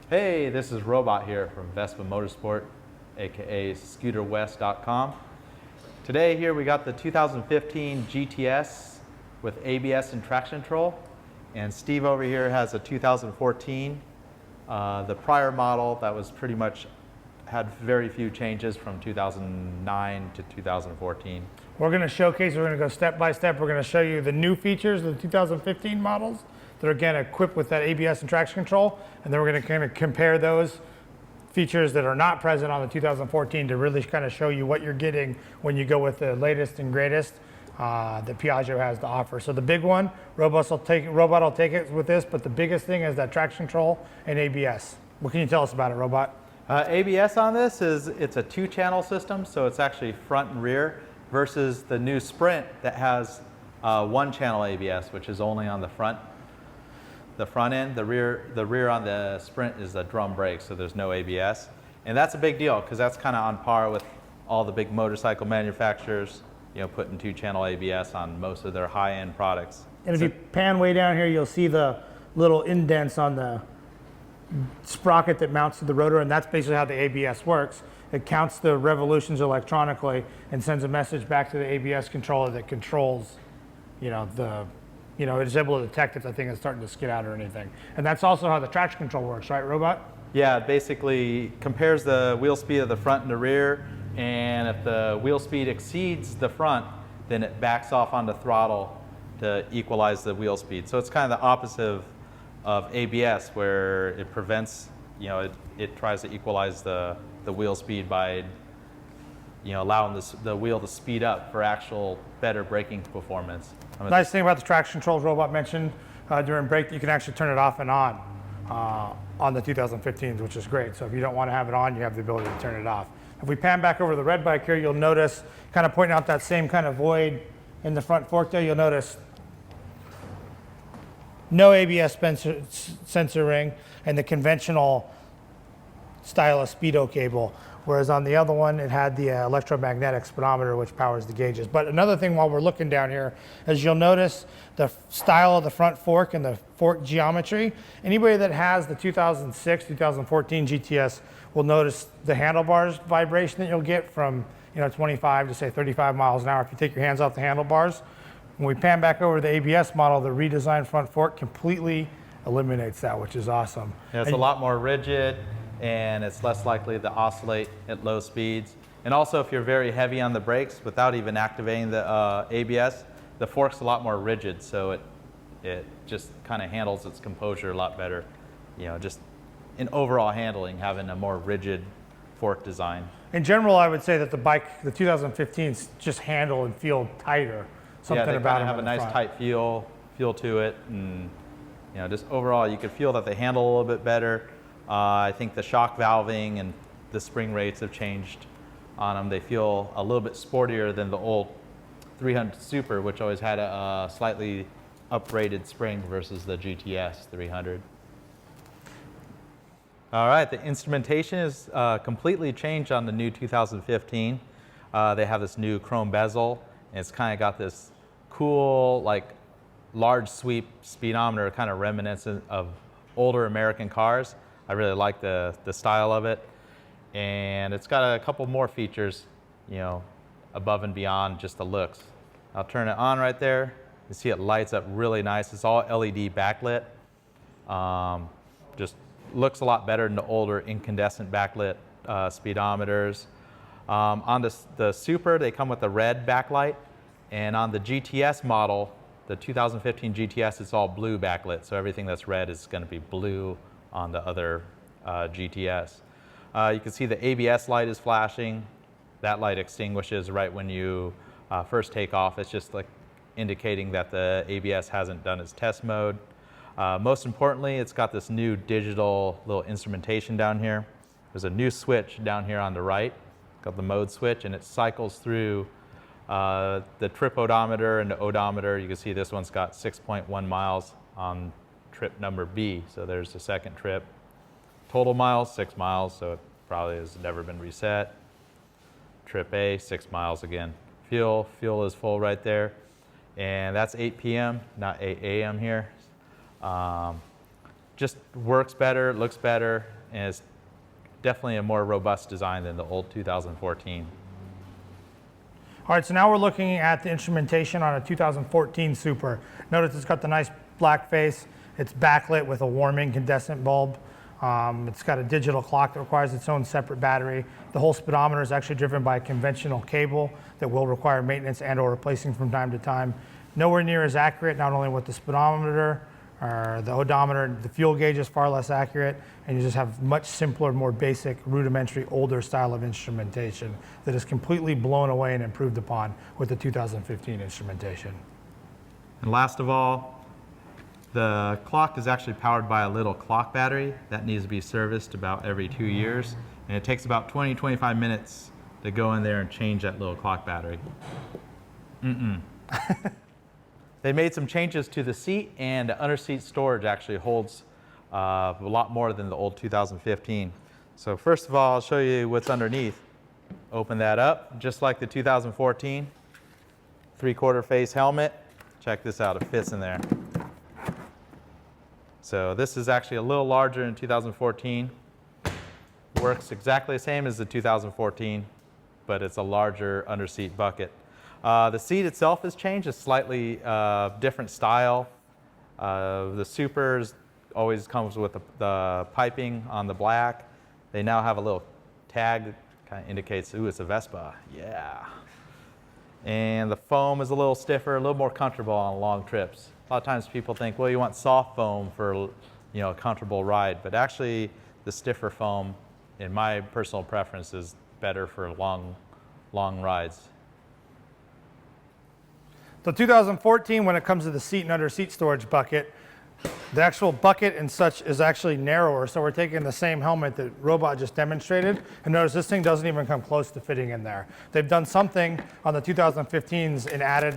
Hey, this is Robot here from Vespa Motorsport, aka ScooterWest.com. Today here we got the 2015 GTS with ABS and traction control, and Steve over here has a 2014. The prior model that was pretty much had very few changes from 2009 to 2014. We're going to showcase, we're going to go step by step. We're going to show you the new features of the 2015 models that are again equipped with that ABS and traction control, and then we're going to kind of compare those features that are not present on the 2014 to really kind of show you what you're getting when you go with the latest and greatest that Piaggio has to offer. So the big one, Robot will take it with this, but the biggest thing is that traction control and ABS. What can you tell us about it, Robot? ABS on this it's a 2-channel system, so it's actually front and rear, versus the new Sprint that has 1-channel ABS, which is only on the front end. The rear on the Sprint is a drum brake, so there's no ABS. And that's a big deal because that's kind of on par with all the big motorcycle manufacturers, you know, putting 2-channel ABS on most of their high-end products. And if you pan way down here, you'll see the little indents on the sprocket that mounts to the rotor, and that's basically how the ABS works. It counts the revolutions electronically and sends a message back to the ABS controller that controls, it's able to detect if the thing is starting to skid out or anything. And that's also how the traction control works, right, Robot? Yeah, it basically compares the wheel speed of the front and the rear, and if the wheel speed exceeds the front, then it backs off on the throttle to equalize the wheel speed. So it's kind of the opposite of ABS, where it prevents, it tries to equalize the wheel speed by, allowing the wheel to speed up for actual better braking performance. Nice thing about the traction controls Robot mentioned during brake, you can actually turn it off and on the 2015s, which is great. So if you don't want to have it on, you have the ability to turn it off. If we pan back over the red bike here, you'll notice, kind of pointing out that same kind of void in the front fork there, you'll notice no ABS sensor ring and the conventional style of speedo cable. Whereas on the other one, it had the electromagnetic speedometer, which powers the gauges. But another thing while we're looking down here is you'll notice the style of the front fork and the fork geometry. Anybody that has the 2006, 2014 GTS will notice the handlebars vibration that you'll get from 25 to say 35 miles an hour if you take your hands off the handlebars. When we pan back over to the ABS model, the redesigned front fork completely eliminates that, which is awesome. Yeah, it's a lot more rigid, and it's less likely to oscillate at low speeds. And also, if you're very heavy on the brakes without even activating the ABS, the fork's a lot more rigid, so it just kind of handles its composure a lot better. Just in overall handling, having a more rigid fork design. In general, I would say that the 2015s just handle and feel tighter. Something they about have a nice tight feel to it, and just overall, you could feel that they handle a little bit better. I think the shock valving and the spring rates have changed on them. They feel a little bit sportier than the old 300 Super, which always had a slightly uprated spring versus the GTS 300. All right, the instrumentation is completely changed on the new 2015. They have this new chrome bezel, and it's kind of got this cool, large sweep speedometer, kind of reminiscent of older American cars. I really like the style of it, and it's got a couple more features, above and beyond just the looks. I'll turn it on right there. You see it lights up really nice. It's all LED backlit. Just looks a lot better than the older incandescent backlit speedometers. On the Super, they come with a red backlight, and on the GTS model, the 2015 GTS, it's all blue backlit, so everything that's red is going to be blue on the other GTS. You can see the ABS light is flashing. That light extinguishes right when you first take off. It's just indicating that the ABS hasn't done its test mode. Most importantly, it's got this new digital little instrumentation down here. There's a new switch down here on the right. It's got the mode switch, and it cycles through the trip odometer and the odometer. You can see this one's got 6.1 miles on trip number B, so there's the second trip. Total miles, 6 miles, so it probably has never been reset. Trip A, 6 miles again. Fuel is full right there, and that's 8 p.m., not 8 a.m. here. Just works better, looks better. and it's definitely a more robust design than the old 2014. All right, so now we're looking at the instrumentation on a 2014 Super. Notice it's got the nice black face. It's backlit with a warm incandescent bulb. It's got a digital clock that requires its own separate battery. The whole speedometer is actually driven by a conventional cable that will require maintenance and or replacing from time to time. Nowhere near as accurate, not only with the speedometer, or the odometer, the fuel gauge is far less accurate, and you just have much simpler, more basic, rudimentary, older style of instrumentation that is completely blown away and improved upon with the 2015 instrumentation. And last of all, the clock is actually powered by a little clock battery that needs to be serviced about every 2 years. And it takes about 20-25 minutes to go in there and change that little clock battery. They made some changes to the seat, and the under seat storage actually holds a lot more than the old 2015. So first of all, I'll show you what's underneath. Open that up, just like the 2014. 3/4 face helmet. Check this out, it fits in there. So this is actually a little larger in 2014. Works exactly the same as the 2014, but it's a larger underseat bucket. The seat itself has changed, a slightly different style. The Supers always comes with the piping on the black. They now have a little tag that kind of indicates, ooh, it's a Vespa, yeah. And the foam is a little stiffer, a little more comfortable on long trips. A lot of times people think, well, you want soft foam for a comfortable ride, but actually the stiffer foam, in my personal preference, is better for long rides. So 2014, when it comes to the seat and under seat storage bucket, the actual bucket and such is actually narrower. So we're taking the same helmet that Robot just demonstrated, and notice this thing doesn't even come close to fitting in there. They've done something on the 2015s and added,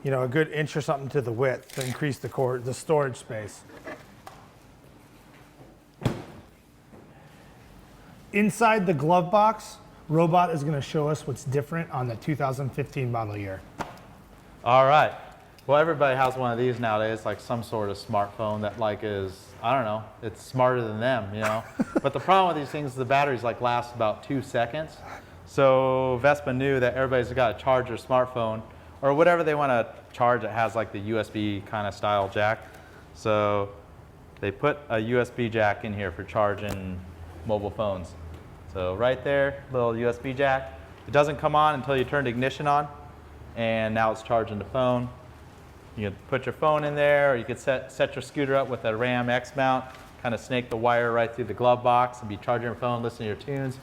a good inch or something to the width to increase the storage space. Inside the glove box, Robot is going to show us what's different on the 2015 model year. All right. Well, everybody has one of these nowadays, like some sort of smartphone that is, I don't know, it's smarter than them, But the problem with these things is the batteries last about 2 seconds. So Vespa knew that everybody's got to charge their smartphone or whatever they want to charge. It has the USB kind of style jack. So they put a USB jack in here for charging mobile phones. So right there, little USB jack. It doesn't come on until you turn the ignition on, and now it's charging the phone. You can put your phone in there, or you could set your scooter up with a Ram X mount, kind of snake the wire right through the glove box and be charging your phone, listening to your tunes,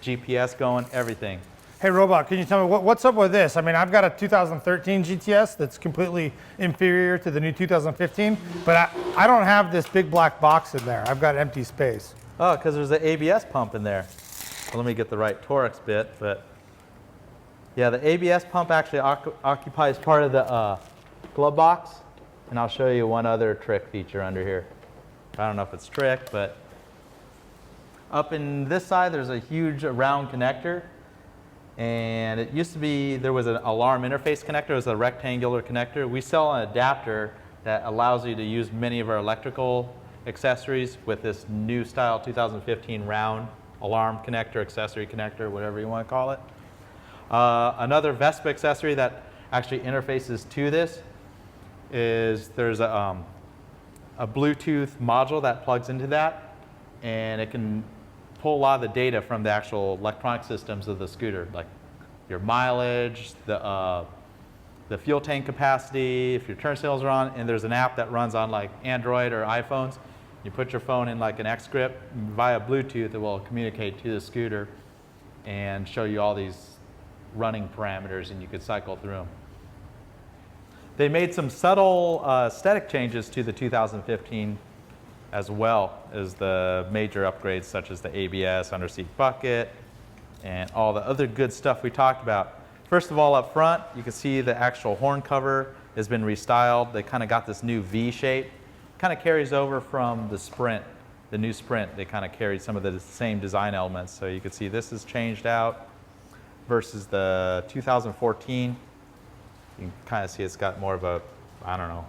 GPS going, everything. Hey Robot, can you tell me what's up with this? I mean, I've got a 2013 GTS that's completely inferior to the new 2015, but I don't have this big black box in there. I've got empty space. Oh, because there's an ABS pump in there. Well, let me get the right Torx bit, but yeah, the ABS pump actually occupies part of the glove box, and I'll show you one other trick feature under here. I don't know if it's trick, but up in this side there's a huge round connector, and it used to be there was an alarm interface connector. It was a rectangular connector. We sell an adapter that allows you to use many of our electrical accessories with this new style 2015 round alarm connector, accessory connector, whatever you want to call it. Another Vespa accessory that actually interfaces to this is there's a Bluetooth module that plugs into that, and it can pull a lot of the data from the actual electronic systems of the scooter, like your mileage, the fuel tank capacity, if your turn signals are on, and there's an app that runs on Android or iPhones. You put your phone in an X grip via Bluetooth, it will communicate to the scooter and show you all these running parameters, and you could cycle through them. They made some subtle aesthetic changes to the 2015 as well as the major upgrades such as the ABS, underseat bucket, and all the other good stuff we talked about. First of all, up front, you can see the actual horn cover has been restyled. They kind of got this new V shape. Kind of carries over from the Sprint, the new Sprint. They kind of carried some of the same design elements. So you can see this is changed out versus the 2014. You can kind of see it's got more of a, I don't know,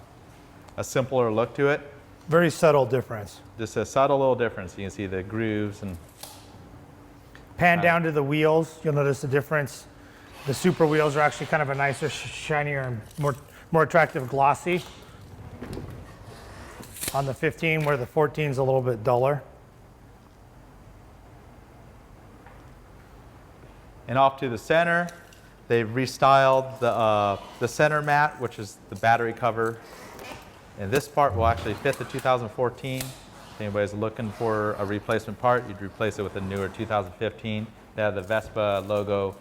a simpler look to it. Very subtle difference. Just a subtle little difference. You can see the grooves and Pan down to the wheels, you'll notice the difference. The super wheels are actually kind of a nicer, shinier, and more attractive glossy on the 15, where the 14 is a little bit duller. And off to the center, they've restyled the center mat, which is the battery cover. And this part will actually fit the 2014. If anybody's looking for a replacement part, you'd replace it with a newer 2015. They have the Vespa logo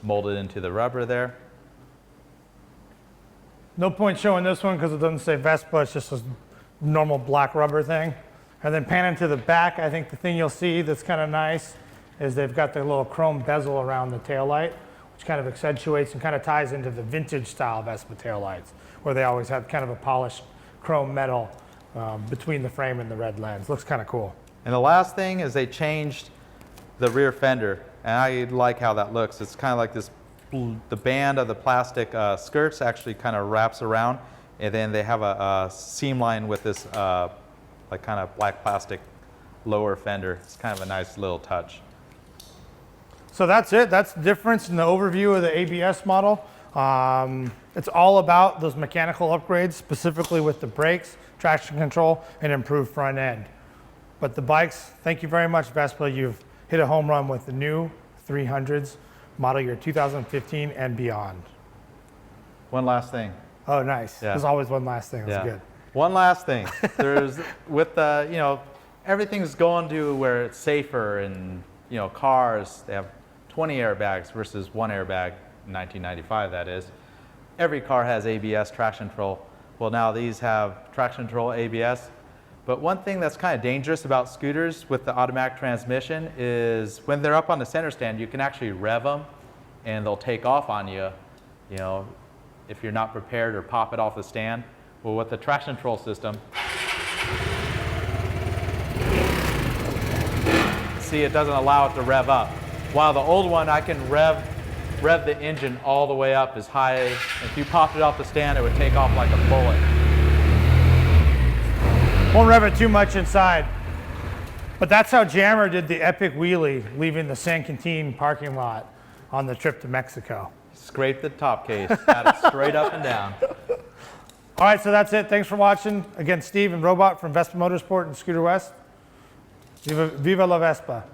molded into the rubber there. No point showing this one because it doesn't say Vespa, it's just a normal black rubber thing. And then panning to the back, I think the thing you'll see that's kind of nice is they've got the little chrome bezel around the taillight, which kind of accentuates and kind of ties into the vintage style Vespa taillights, where they always have kind of a polished chrome metal between the frame and the red lens. Looks kind of cool. And the last thing is they changed the rear fender, and I like how that looks. It's kind of like this, the band of the plastic skirts actually kind of wraps around, and then they have a seam line with this like kind of black plastic lower fender. It's kind of a nice little touch. So that's it. That's the difference in the overview of the ABS model. It's all about those mechanical upgrades, specifically with the brakes, traction control, and improved front end. But the bikes, thank you very much, Vespa. You've hit a home run with the new 300s, model year 2015 and beyond. One last thing. Oh, nice. Yeah. There's always one last thing. That's good. One last thing. There's with the, you know, everything's going to where it's safer, and you know, cars, they have 20 airbags versus one airbag in 1995, that is. Every car has ABS traction control. Well, now these have traction control ABS. But one thing that's kind of dangerous about scooters with the automatic transmission is when they're up on the center stand, you can actually rev them and they'll take off on you, you know, if you're not prepared, or pop it off the stand. Well, with the traction control system, see, it doesn't allow it to rev up. While the old one, I can rev the engine all the way up as high. If you popped it off the stand, it would take off like a bullet. Won't rev it too much inside. But that's how Jammer did the epic wheelie, leaving the San Quintin parking lot on the trip to Mexico. Scrape the top case, got it straight up and down. All right, so that's it. Thanks for watching. Again, Steve and Robot from Vespa Motorsport and Scooter West. Viva la Vespa.